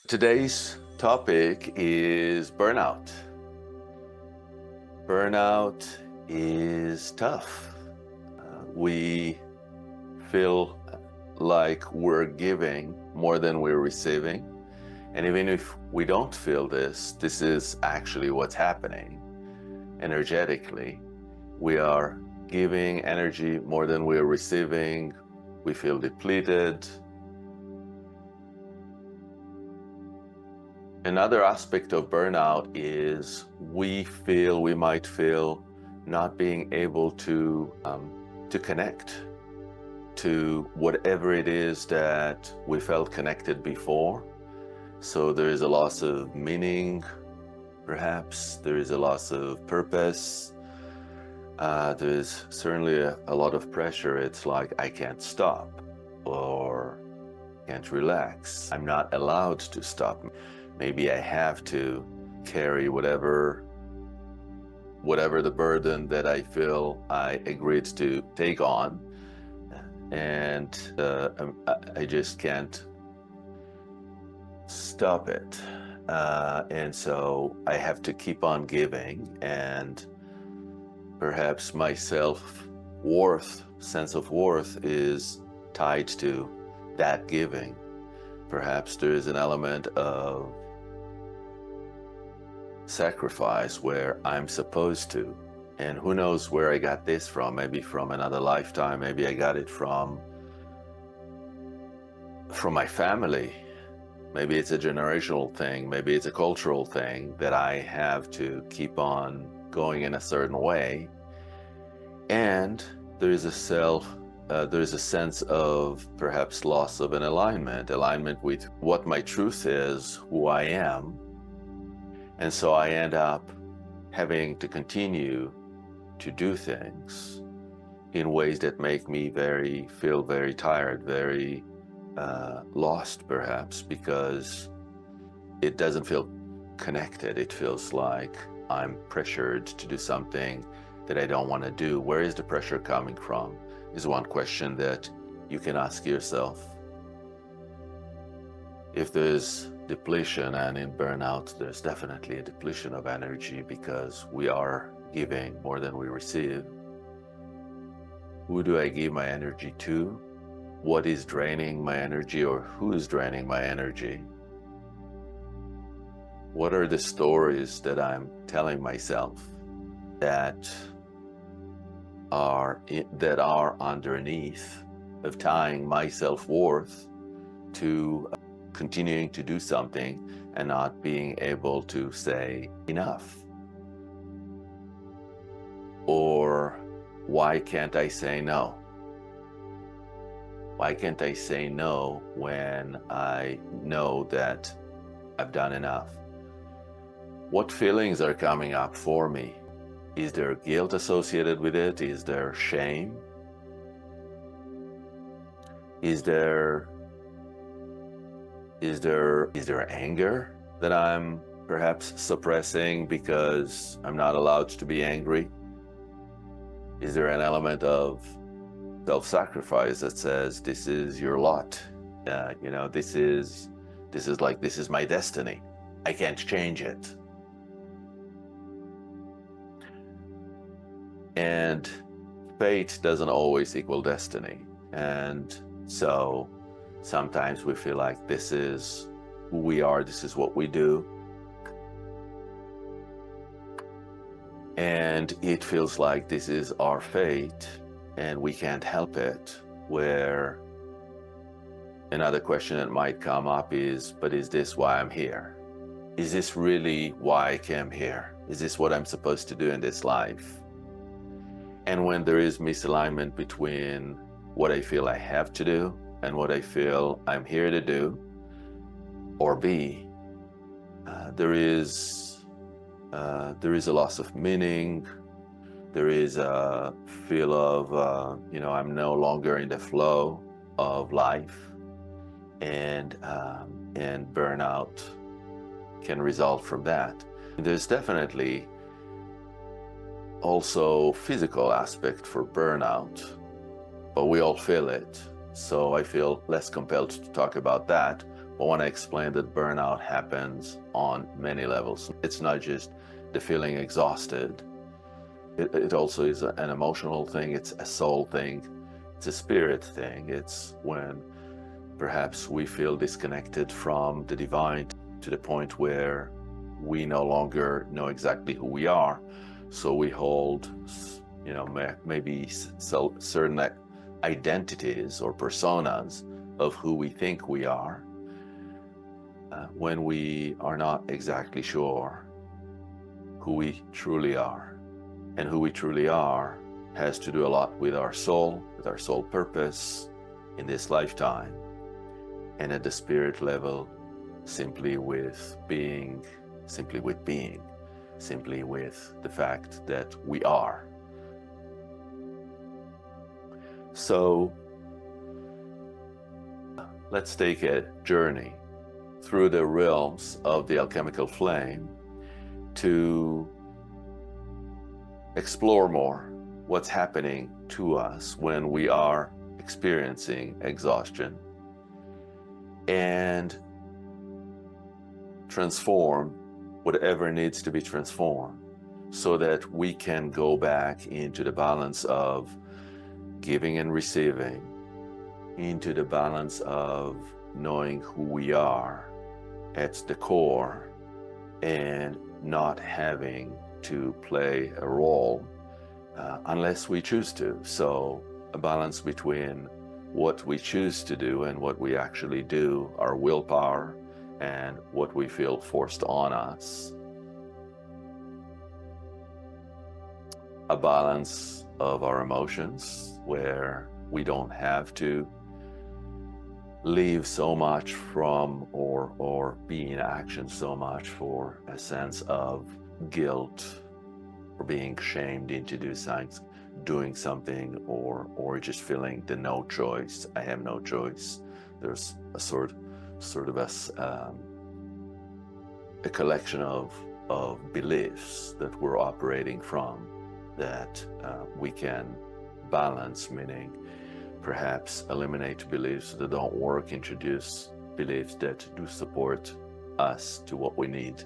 Today's topic is burnout. Burnout is tough. We feel like we're giving more than we're receiving. And even if we don't feel this is actually what's happening energetically. We are giving energy more than we're receiving. We feel depleted. Another aspect of burnout is we might feel not being able to connect to whatever it is that we felt connected before. So there is a loss of meaning, perhaps. There is a loss of purpose. There is certainly a lot of pressure. It's like, I can't stop or can't relax. I'm not allowed to stop. Maybe I have to carry whatever the burden that I feel I agreed to take on, and I just can't stop it. And so I have to keep on giving, and perhaps my self-worth, sense of worth is tied to that giving. Perhaps there is an element of sacrifice where I'm supposed to, and who knows where I got this from. Maybe from another lifetime. Maybe I got it from my family. Maybe it's a generational thing. Maybe it's a cultural thing that I have to keep on going in a certain way. And there is a sense of perhaps loss of an alignment with what my truth is, who I am. And so I end up having to continue to do things in ways that make me feel very tired, very lost perhaps, because it doesn't feel connected. It feels like I'm pressured to do something that I don't want to do. Where is the pressure coming from is one question that you can ask yourself. If there's depletion, and in burnout there's definitely a depletion of energy because we are giving more than we receive, who do I give my energy to? What is draining my energy, or who is draining my energy? What are the stories that I'm telling myself that are underneath of tying my self-worth to continuing to do something and not being able to say enough? Or why can't I say no? Why can't I say no when I know that I've done enough? What feelings are coming up for me? Is there guilt associated with it? Is there shame? Is there anger that I'm perhaps suppressing because I'm not allowed to be angry? Is there an element of self-sacrifice that says, this is your lot? This is my destiny. I can't change it. And fate doesn't always equal destiny. And so sometimes we feel like this is who we are, this is what we do. And it feels like this is our fate and we can't help it. Where another question that might come up is, but is this why I'm here? Is this really why I came here? Is this what I'm supposed to do in this life? And when there is misalignment between what I feel I have to do and what I feel I'm here to do or be, there is a loss of meaning. There is a feel of, I'm no longer in the flow of life, and burnout can result from that. There's definitely also physical aspect for burnout, but we all feel it. So I feel less compelled to talk about that, I want to explain that burnout happens on many levels. It's not just the feeling exhausted. It also is an emotional thing. It's a soul thing. It's a spirit thing. It's when perhaps we feel disconnected from the divine to the point where we no longer know exactly who we are. So we hold, maybe certain identities or personas of who we think we are, when we are not exactly sure who we truly are. And who we truly are has to do a lot with our soul purpose in this lifetime, and at the spirit level, simply with being, simply with the fact that we are. So let's take a journey through the realms of the alchemical flame to explore more what's happening to us when we are experiencing exhaustion, and transform whatever needs to be transformed so that we can go back into the balance of giving and receiving, into the balance of knowing who we are at the core and not having to play a role unless we choose to. So a balance between what we choose to do and what we actually do, our willpower, and what we feel forced on us. A balance of our emotions where we don't have to leave so much from or be in action so much for a sense of guilt or being shamed into doing something, or just feeling the no choice. I have no choice. There's a sort of a collection of beliefs that we're operating from that we can balance, meaning perhaps eliminate beliefs that don't work, introduce beliefs that do support us to what we need.